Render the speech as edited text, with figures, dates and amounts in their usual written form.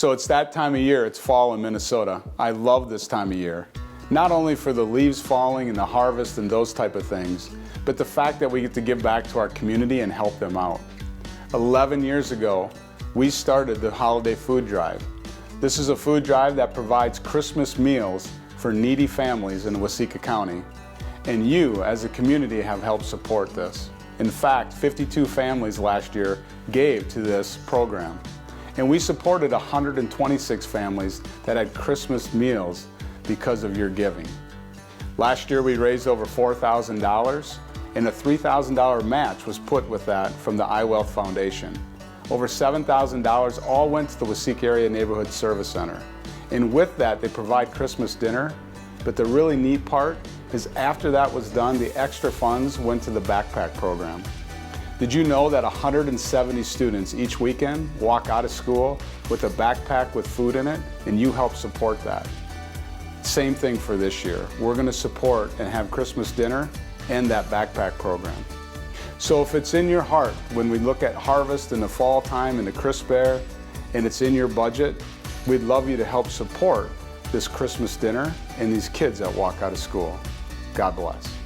So it's that time of year, it's fall in Minnesota. I love this time of year. Not only for the leaves falling and the harvest and those type of things, but the fact that we get to give back to our community and help them out. 11 years ago, we started the Holiday Food Drive. This is a food drive that provides Christmas meals for needy families in Waseca County. And you, as a community, have helped support this. In fact, 52 families last year gave to this program. And we supported 126 families that had Christmas meals because of your giving. Last year we raised over $4,000, and a $3,000 match was put with that from the iWealth Foundation. Over $7,000 all went to the Waseca Area Neighborhood Service Center. And with that, they provide Christmas dinner. But the really neat part is after that was done, the extra funds went to the backpack program. Did you know that 170 students each weekend walk out of school with a backpack with food in it, and you help support that? Same thing for this year. We're going to support and have Christmas dinner and that backpack program. So if it's in your heart, when we look at harvest in the fall time and the crisp air, and it's in your budget, we'd love you to help support this Christmas dinner and these kids that walk out of school. God bless.